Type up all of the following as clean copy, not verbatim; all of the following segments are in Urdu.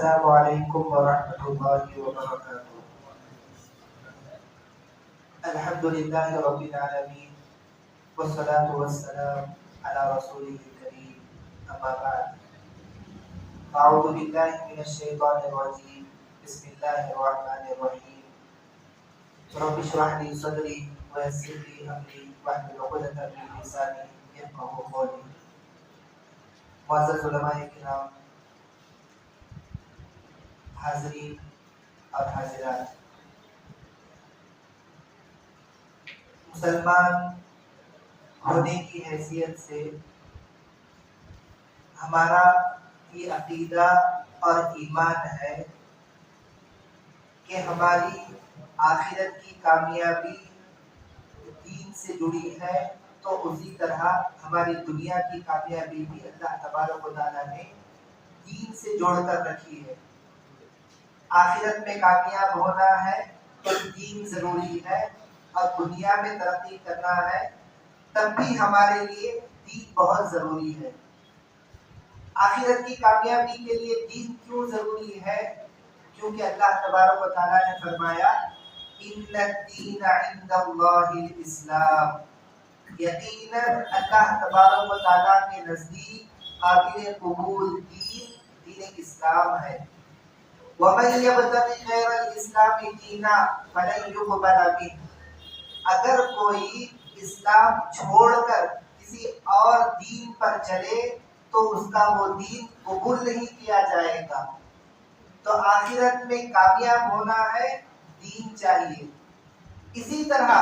السلام علیکم ورحمۃ اللہ وبرکاتہ۔ الحمد للہ رب العالمین والصلاة والسلام علی رسولہ الکریم، اما بعد، اعوذ باللہ من الشیطان الرجیم، بسم اللہ الرحمن الرحیم۔ رب اشرح لی صدری ویسر لی امری واحلل عقدۃ من لسانی یفقہوا قولی۔ معزز علماء کرام، حاضرین اور حاضرات، مسلمان ہونے کی حیثیت سے ہمارا یہ عقیدہ اور ایمان ہے کہ ہماری آخرت کی کامیابی دین سے جڑی ہے، تو اسی طرح ہماری دنیا کی کامیابی بھی اللہ تبارک و تعالیٰ نے دین سے جوڑ کر رکھی ہے۔ آخرت میں کامیاب ہونا ہے تو دین ضروری ہے، اور دنیا میں ترقی کرنا ہے تب بھی ہمارے لیے دین بہت ضروری ہے۔ آخرت کی کامیابی کے لیے دین کیوں ضروری ہے؟ کیونکہ اللہ تبارک و تعالیٰ نے فرمایا ان الدین عند اللہ الاسلام، یقیناً اللہ تبارک و تعالیٰ کے نزدیک قابل قبول دین اسلام ہے۔ وَمَن يَبْتَغِ غَيْرَ الْإِسْلَامِ دِينًا فَلَن يُقْبَلَ مِنْهُ، اگر کوئی اسلام چھوڑ کر کسی اور دین پر چلے تو اس کا وہ دین قبول نہیں کیا جائے گا۔ تو آخرت میں کامیاب ہونا ہے، دین چاہیے۔ اسی طرح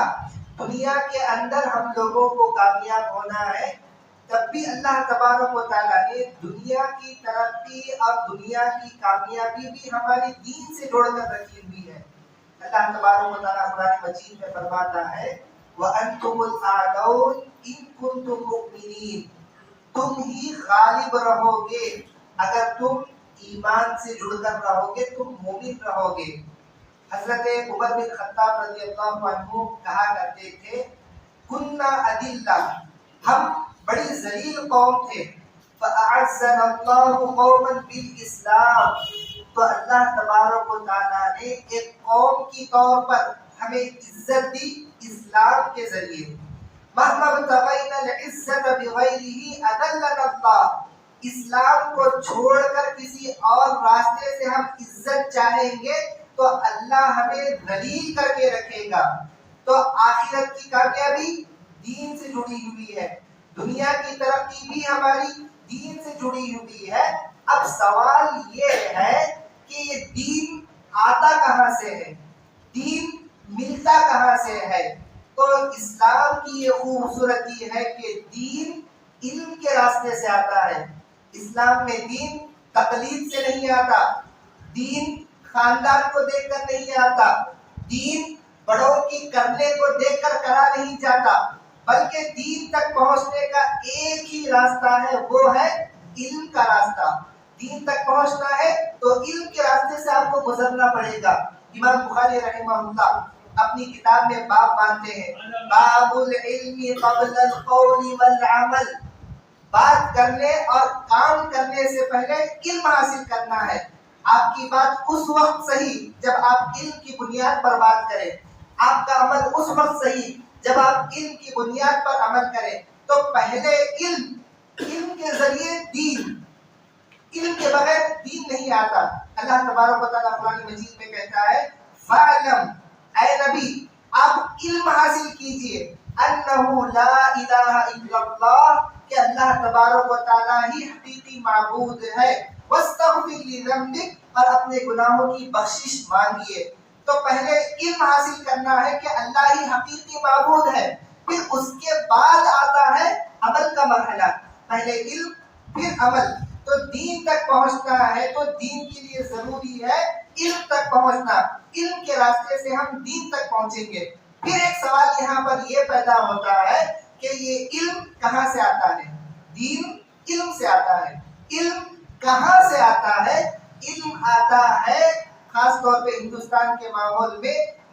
دنیا کے اندر ہم لوگوں کو کامیاب ہونا ہے، تب بھی اللہ تبارک و تعالیٰ نے دنیا کی ترقی اور دنیا کی کامیابی بھی ہماری دین سے جوڑ کر رکھی ہوئی ہے۔ اللہ تبارک و تعالیٰ قرآن مجید میں فرماتا ہے وَأَنْتُمُ الْأَعْلَوْنَ إِن كُنتُم مُؤْمِنِينَ، تم ہی غالب رہو گے اگر تم ایمان سے جڑ کر رہو گے، تم مومن رہو گے۔ حضرت عمر بن خطاب رضی اللہ عنہ کہا کرتے تھے کُنَّا أَذِلَّةً، ہم بڑی ذلیل قوم تھے، فَأَعَزَّنَا اللَّهُ قَوْمًا بِالْإِسْلَامِ، تو اللہ تبارک و تعالیٰ نے ایک قوم کی طور پر ہمیں عزت دی اسلام کے ذریعے۔ مَهْمَا ابْتَغَيْنَا الْعِزَّةَ بِغَيْرِهِ أَذَلَّنَا اللَّهُ، اسلام کو چھوڑ کر کسی اور راستے سے ہم عزت چاہیں گے تو اللہ ہمیں ذلیل کر کے رکھے گا۔ تو آخرت کی کامیابی دین سے جڑی ہوئی ہے، دنیا کی ترقی بھی ہماری دین سے جڑی ہوئی ہے۔ اب سوال یہ ہے کہ یہ دین آتا کہاں سے ہے، دین ملتا کہاں سے ہے؟ تو اسلام کی یہ خوبصورتی ہے کہ دین علم کے راستے سے آتا ہے۔ اسلام میں دین تقلید سے نہیں آتا، دین خاندان کو دیکھ کر نہیں آتا، دین بڑوں کی کرنے کو دیکھ کر کرا نہیں جاتا، بلکہ دین تک پہنچنے کا ایک ہی راستہ ہے، وہ ہے علم کا راستہ۔ دین تک پہنچنا ہے تو علم کے راستے سے آپ کو گزرنا پڑے گا۔ امام بخاری رحمہ اللہ اپنی کتاب میں باب باندھتے ہیں باب العلم قبل القول والعمل، بات کرنے اور کام کرنے سے پہلے علم حاصل کرنا ہے۔ آپ کی بات اس وقت صحیح جب آپ علم کی بنیاد پر بات کریں، آپ کا عمل اس وقت صحیح جب آپ علم کی بنیاد پر عمل کریں۔ تو پہلے علم، علم کے ذریعے دین، علم کے بغیر دین نہیں آتا۔ اللہ تبارک و تعالیٰ قرآن مجید میں کہتا ہے فَعْلَمْ، اے نبی آپ علم حاصل کیجئے، انہو لا الہ الا اللہ، کہ اللہ تبارک و تعالیٰ ہی حقیقی معبود ہے، وَاسْتَغْفِرْ لِذَنبِكَ، اور اپنے گناہوں کی بخشش مانگیے۔ تو پہلے علم حاصل کرنا ہے کہ اللہ ہی حقیقی معبود ہے، پھر اس کے بعد آتا ہے عمل کا مرحلہ، پہلے علم پھر عمل۔ تو دین تک پہنچنا ہے تو دین کے لیے ضروری ہے علم تک پہنچنا، علم کے راستے سے ہم دین تک پہنچیں گے۔ پھر ایک سوال یہاں پر یہ پیدا ہوتا ہے کہ یہ علم کہاں سے آتا ہے؟ دین علم سے آتا ہے، علم کہاں سے آتا ہے؟ علم آتا ہے خاص طور پہ ہندوستان کے ماحول میں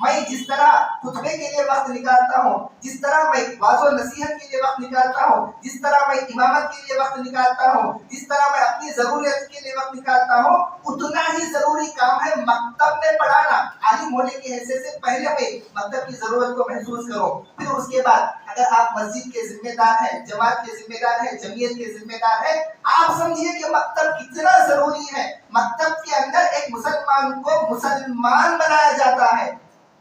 میں جس طرح خطبے کے لیے وقت نکالتا ہوں، جس طرح میں واعظ و نصیحت کے لیے وقت نکالتا ہوں، جس طرح میں امامت کے لیے وقت نکالتا ہوں، جس طرح میں اپنی ضرورت کے لیے وقت نکالتا ہوں، اتنا ہی ضروری کام ہے مکتب میں پڑھانا۔ عالم ہونے کی حیثیت سے پہلے میں مکتب کی ضرورت کو محسوس کرو، پھر اس کے بعد اگر آپ مسجد کے ذمہ دار ہیں، جماعت کے ذمہ دار ہیں، جمعیت کے ذمہ دار ہیں، آپ سمجھیے کہ مکتب کتنا ضروری ہے۔ مکتب کے اندر ایک مسلمان کو مسلمان بنایا جاتا ہے۔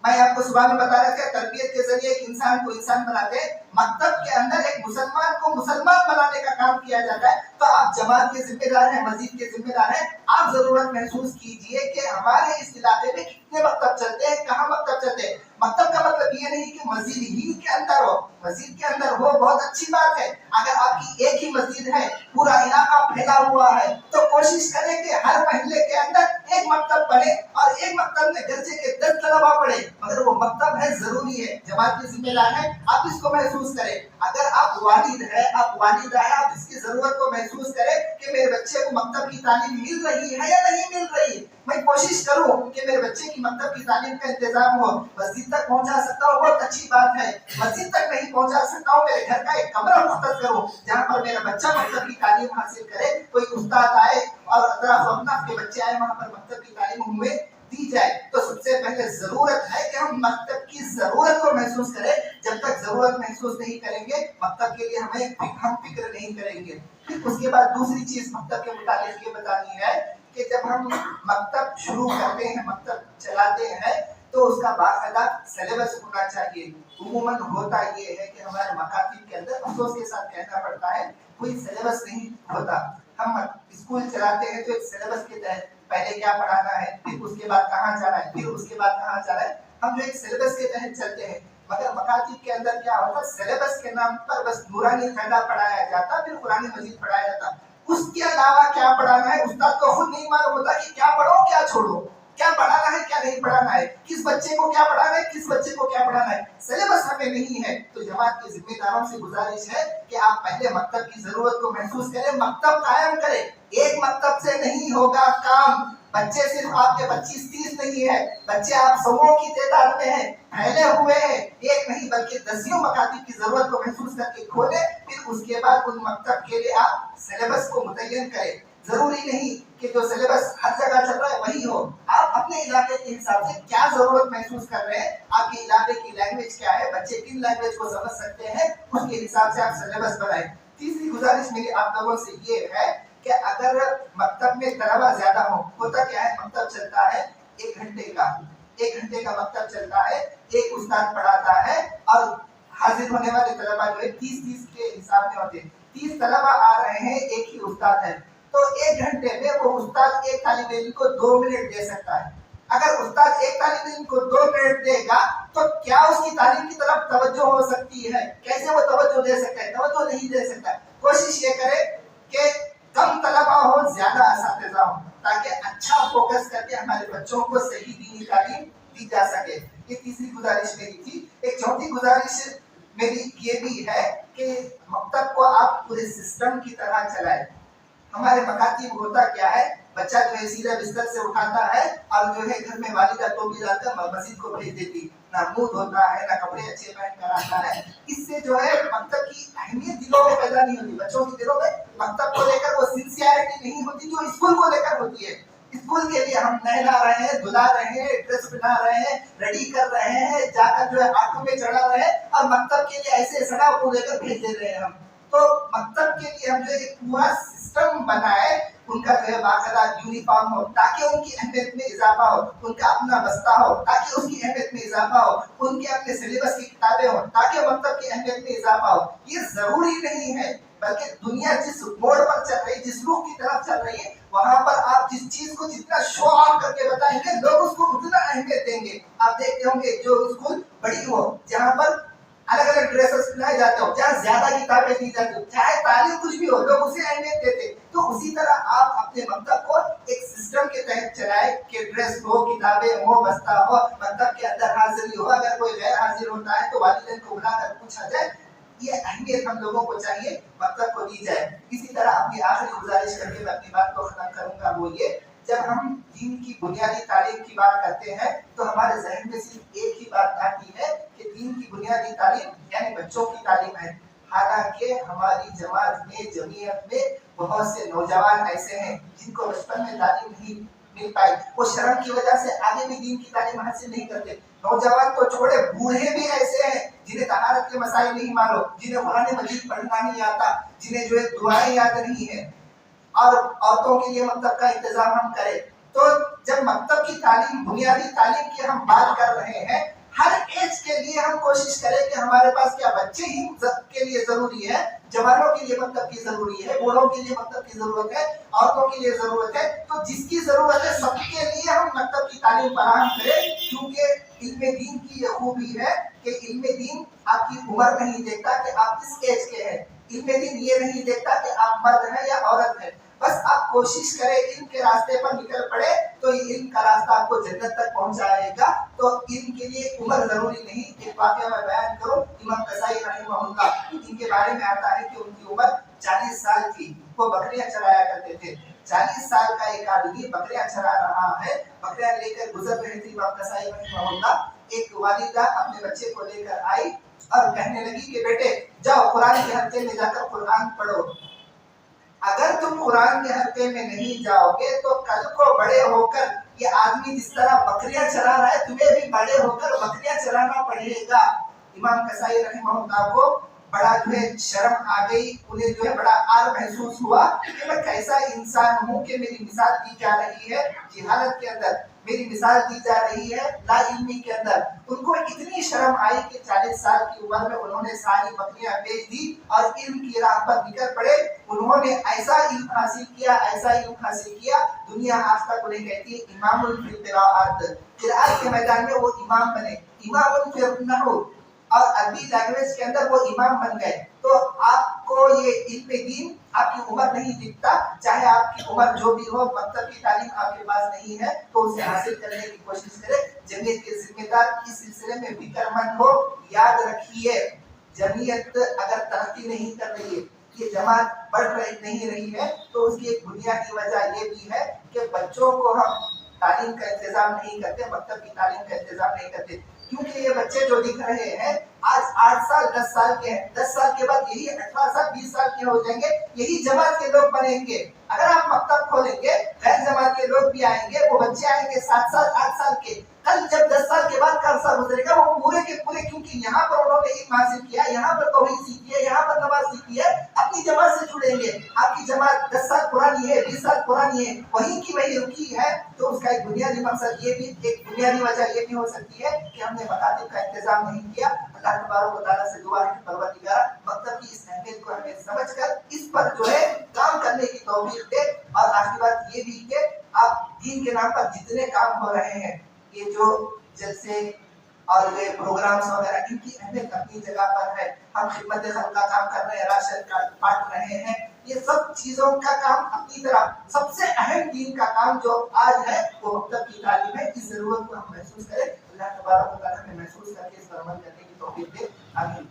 میں آپ کو صبح میں بتا رہا تھا تربیت کے ذریعے ایک انسان کو انسان بناتے ہیں، مکتب کے اندر ایک مسلمان کو مسلمان بنانے کا کام کیا جاتا ہے۔ تو آپ جماعت کے ذمہ دار ہیں، مسجد کے ذمہ دار ہیں، آپ ضرورت محسوس کیجئے کہ ہمارے اس علاقے میں کتنے مکتب چلتے ہیں، کہاں مکتب چلتے ہیں۔ مکتب کا مطلب یہ نہیں کہ مسجد ہی کے اندر ہو، مسجد کے اندر ہو بہت اچھی بات ہے۔ اگر آپ کی ایک ہی مسجد ہے، پورا علاقہ پھیلا ہوا ہے، تو کوشش کریں کہ ہر محلے کے اندر ایک مکتب بنے اور ایک مکتب میں درجے کے 10 طلبا پڑھے، مگر وہ مکتب ہے ضروری ہے، جماعت کی ذمہ دار ہے، آپ اس کو محسوس کریں۔ اگر آپ والد ہے، آپ والدہ ہے، آپ اس کی ضرورت کو محسوس کریں کہ میرے بچے کو مکتب کی تعلیم مل رہی ہے یا نہیں مل رہی، میں کوشش کروں کہ میرے بچے کی مکتب کی تعلیم کا انتظام ہو۔ مسجد تک پہنچا سکتا ہوں بہت اچھی بات ہے، مسجد تک نہیں پہنچا سکتا ہوں میرے گھر کا ایک کمرہ مختص کروں جہاں پر میرا بچہ مکتب کی تعلیم حاصل کرے، کوئی استاد آئے اور اطراف و اکناف کے بچے آئے وہاں پر مکتب کی تعلیم ہمیں دی جائے۔ تو سب سے پہلے ضرورت ہے کہ ہم مکتب کی ضرورت کو محسوس کریں۔ جب تک ضرورت محسوس نہیں کریں گے مکتب کے لیے ہم فکر نہیں کریں گے۔ پھر اس کے بعد دوسری چیز مکتب کے متعلق یہ بتانی ہے کہ جب ہم مکتب شروع کرتے ہیں، مکتب چلاتے ہیں، تو اس کا باقاعدہ سلیبس ہونا چاہیے۔ عموماً ہوتا یہ ہے کہ ہمارے مکاتب کے اندر افسوس کے ساتھ کہنا پڑتا ہے کوئی سلیبس نہیں ہوتا۔ ہم اسکول چلاتے ہیں تو ایک سلیبس کے تحت پہلے کیا پڑھانا ہے، پھر اس کے بعد کہاں جانا ہے، پھر اس کے بعد کہاں جانا ہے، ہم جو ایک سلیبس کے تحت چلتے ہیں۔ مگر مکاتب کے اندر کیا ہوتا ہے، سلیبس کے نام پر بس نورانی قاعدہ پڑھایا جاتا، پھر قرآن مجید پڑھایا جاتا، اس کے علاوہ کیا پڑھانا ہے استاد کو خود نہیں معلوم ہوتا کہ کیا پڑھو کیا چھوڑو، کیا پڑھانا ہے کیا نہیں پڑھانا ہے، کس بچے کو کیا پڑھانا ہے کس بچے کو کیا پڑھانا ہے، سلیبس ہمیں نہیں ہے۔ تو جماعت کے ذمہ داروں سے گزارش ہے کہ آپ پہلے مکتب کی ضرورت کو محسوس کریں، مکتب قائم کریں۔ ایک مکتب سے نہیں ہوگا کام، بچے صرف آپ کے 25-30 نہیں ہے، بچے آپ سووں کی تعداد میں ہیں، پھیلے ہوئے ہیں، ایک نہیں بلکہ دسیوں مکاتب کی ضرورت کو محسوس کر کے کھولیں، پھر اس کے بعد ان مکتب کے لیے آپ سلیبس کو متعین کریں۔ ضروری نہیں کہ جو سلیبس ہر جگہ چل رہا ہے وہی ہو، آپ اپنے علاقے کے حساب سے کیا ضرورت محسوس کر رہے ہیں، آپ کے علاقے کی لینگویج کیا ہے، بچے کن لینگویج کو سمجھ سکتے ہیں، اس کے حساب سے آپ سلیبس بنائیں۔ تیسری گزارش میری آپ لوگوں سے یہ ہے کہ اگر مکتب میں طلبہ زیادہ ہوں، ہوتا کیا ہے مکتب چلتا ہے 1 گھنٹے کا، 1 گھنٹے کا مکتب چلتا ہے، ایک استاد پڑھاتا ہے اور حاضر ہونے والے طلبہ جو ہے 30 کے حساب میں ہوتے ہیں، 30 طلبہ آ رہے ہیں، ایک ہی استاد ہے، تو 1 گھنٹے میں وہ استاد ایک طالب علم کو 2 منٹ دے سکتا ہے۔ اگر استاد ایک طالب علم کو 2 منٹ دے گا تو کیا اس کی تعلیم کی طرف توجہ ہو سکتی ہے؟ کیسے وہ توجہ دے سکتا ہے؟ توجہ نہیں دے سکتا۔ کوشش یہ کرے کہ کم طلبہ ہو زیادہ اساتذہ ہوں تاکہ اچھا فوکس کر کے ہمارے بچوں کو صحیح دینی تعلیم دی جا سکے۔ یہ تیسری گزارش میری تھی۔ ایک چوتھی گزارش میری یہ بھی ہے کہ مکتب کو آپ پورے سسٹم کی طرح چلائیں۔ ہمارے مکاتب ہوتا کیا ہے، بچہ جو ہے سیدھا بستر سے اٹھاتا ہے اور جو ہے گھر میں والدہ ٹوپی ڈال کر مسجد کو بھیج دیتی، نہ منہ دھوتا ہے نہ کپڑے اچھے پہن کر آتا ہے۔ اس سے جو ہے مکتب کی اہمیت دلوں میں پیدا نہیں ہوتی، بچوں کے دلوں میں مکتب کو لے کر وہ سنسیئرٹی نہیں ہوتی جو اسکول کو لے کر ہوتی ہے۔ اسکول کے لیے ہم نہلا رہے ہیں، دھلا رہے ہیں، ڈریس پہنا رہے ہیں، ریڈی کر رہے ہیں، جا کر جو ہے آنکھوں میں چڑھا رہے ہیں، اور مکتب کے لیے ایسے سڑا کو لے کر بھیج دے رہے ہیں ہم۔ تو مکتب کے لیے ہم جو ایک پورا سسٹم بنائے، ان کا جو ہے باقاعدہ یونیفارم ہو تاکہ ان کی اہمیت میں اضافہ ہو، ان کا اپنا بستہ ہو تاکہ اس کی اہمیت میں اضافہ ہو، ان کے اپنے سلیبس کی کتابیں ہوں تاکہ مکتب کی اہمیت میں اضافہ ہو۔ یہ ضروری نہیں ہے، بلکہ دنیا جس موڑ پر چل رہی ہے، جس رخ کی طرف چل رہی ہے، وہاں پر آپ جس چیز کو جتنا شو آف کر کے بتائیں گے لوگ اس کو اتنا اہمیت دیں گے۔ آپ دیکھتے ہوں گے جو اسکول بڑی ہو، جہاں پر الگ الگ ڈریسز پہنائے جاتے ہو، جہاں زیادہ کتابیں دی جاتی ہو، چاہے تعلیم کچھ بھی ہو، لوگ اسے اہمیت دیتے۔ تو اسی طرح آپ اپنے مکتب کو ایک سسٹم کے تحت چلائے کہ ڈریس ہو، کتابیں ہو، بستہ ہو، مکتب کے اندر حاضری ہو، اگر کوئی غیر حاضر ہوتا ہے تو والدین کو بلا کر پوچھا جائے۔ یہ اہمیت ہم لوگوں کو چاہیے مکتب کو دی جائے۔ اسی طرح اپنی آخری گزارش کر کے میں اپنی بات کو ختم کروں گا، وہ یہ جب ہم دین کی بنیادی تعلیم کی بات کرتے ہیں تو ہمارے ذہن میں صرف ایک ہی بات آتی ہے کہ دین کی بنیادی تعلیم یعنی بچوں کی تعلیم ہے. حالانکہ ہماری جماعت میں جمعیت میں بہت سے نوجوان ایسے ہیں جن کو بچپن میں تعلیم نہیں مل پائی. وہ شرم کی وجہ سے آگے بھی دین کی تعلیم حاصل نہیں کرتے. نوجوان تو چھوڑے بوڑھے بھی ایسے ہیں جنہیں طہارت کے مسائل نہیں معلوم, جنہیں قرآن مجید پڑھنا نہیں آتا, جنہیں جو ہے دعائیں یاد نہیں ہیں, اور عورتوں کے لیے مکتب کا انتظام ہم کریں. تو جب مکتب کی تعلیم بنیادی تعلیم کی ہم بات کر رہے ہیں, ہر ایج کے لیے ہم کوشش کریں کہ ہمارے پاس کیا بچے ہی کے لیے ضروری ہے, جوانوں کے لیے مکتب کی ضروری ہے, بوڑھوں کے لیے مکتب کی ضرورت ہے, عورتوں کے لیے ضرورت ہے. تو جس کی ضرورت ہے سب کے لیے ہم مکتب کی تعلیم فراہم کریں, کیونکہ علم دین کی یہ خوبی ہے کہ علم دین آپ کی عمر نہیں دیکھتا کہ آپ کس ایج کے ہیں. علم دین یہ نہیں دیکھتا کہ آپ مرد ہیں یا عورت ہیں. بس آپ کوشش کریں علم کے راستے پر نکل پڑے تو یہ علم کا راستہ آپ کو جنت تک پہنچائے گا. تو علم کے لیے عمر ضروری نہیں. ایک واقعہ میں بیان کروں, امام قصائی رحمہ اللہ, ان کے بارے میں آتا ہے کہ ان کی عمر 40 سال تھی. وہ بکریاں چرایا کرتے تھے. 40 سال کا ایک آدمی بکریاں چرا رہا ہے, بکریاں لے کر گزر رہے تھے امام قصائی رحمہ اللہ. ایک والدہ اپنے بچے کو لے کر آئی اور کہنے لگی کہ بیٹے جاؤ قرآن کے حلقے میں جا کر قرآن پڑھو. اگر تم قرآن کے حلقے میں نہیں جاؤ گے تو کل کو بڑے ہو کر یہ آدمی جس طرح بکریاں چرا رہا ہے تمہیں بھی بڑے ہو کر بکریاں چرانا پڑے گا. امام قصائی رحمہ اللہ کو بڑا جو ہے شرم آ گئی, انہیں جو ہے بڑا عار محسوس ہوا کہ میں کیسا انسان ہوں کہ میری مثال دی جا رہی ہے جہالت کے اندر, میری مثال دی جا رہی ہے لا علمی کے اندر. ان کو اتنی شرم آئی کہ 40 سال کی عمر میں انہوں نے ساری بکریاں بیچ دی اور علم کی راہ پر نکل پڑے. انہوں نے ایسا علم حاصل کیا, ایسا علم حاصل کیا, دنیا آج تک انہیں کہتی ہے امام فی القراءات. قراءت کے میدان میں وہ امام بنے, امام فی النحو اور عربی لینگویج کے اندر وہ امام بن گئے. تو آپ کو یہ علم دین آپ کی عمر نہیں دکھتا, چاہے آپ کی عمر جو بھی ہو, مکتب کی تعلیم آپ کے پاس نہیں ہے تو اسے حاصل کرنے کی کوشش کریں. جمعیت کے ذمہ دار اس سلسلے میں فکر مند ہو. یاد رکھیے جمعیت اگر ترقی نہیں کر رہی ہے, یہ جماعت بڑھ نہیں رہی ہے, تو اس کی ایک بنیادی وجہ یہ بھی ہے کہ بچوں کو ہم تعلیم کا انتظام نہیں کرتے, مکتب کی تعلیم کا انتظام نہیں کرتے. کیونکہ یہ بچے جو دکھ رہے ہیں آج 8 سال 10 سال کے ہیں, 10 سال کے بعد یہی 18 سال 20 سال کے ہو جائیں گے, یہی جماعت کے لوگ بنیں گے. اگر آپ مکتب کھولیں گے غیر جماعت کے لوگ بھی آئیں گے, وہ بچے آئیں گے 7 سال 8 سال کے. کل جب 10 سال کے بعد کا عرصہ گزرے گا وہ پورے کے پورے, کیونکہ یہاں پر انہوں نے علم حاصل کیا, یہاں پر توحید سیکھی ہے, یہاں پر نماز سیکھی ہے, اپنی جماعت سے جڑیں گے. آپ کی جماعت 10 سال پرانی ہے, 20 سال پرانی ہے, وہیں کی وہی رکی ہے, تو اس کا ایک بنیادی مقصد یہ بھی, ایک بنیادی وجہ یہ بھی ہو سکتی ہے کہ ہم نے مکاتب کا انتظام نہیں کیا. اللہ تبارک و تعالیٰ سے دعا ہے کہ پروردگار مکتب کی اس اہمیت کو ہمیں سمجھ کر اس پر جو ہے کام کرنے کی توفیق دے. اور آخری بات یہ بھی کہ آپ دین کے نام پر جتنے کام ہو رہے ہیں, یہ جو جلسے اور یہ پروگرامز وغیرہ, ان کی اہمیت اپنی جگہ پر ہے. ہم خدمت خلق کا کام کر رہے ہیں, راشن کارڈ بانٹ رہے ہیں, یہ سب چیزوں کا کام اپنی طرح. سب سے اہم دین کا کام جو آج ہے وہ مکتب کی تعلیم ہے. اس ضرورت کو ہم محسوس کریں. اللہ تبارک و تعالیٰ ہمیں محسوس کر کے اس پر عمل کرنے کی توفیق دے. آمین.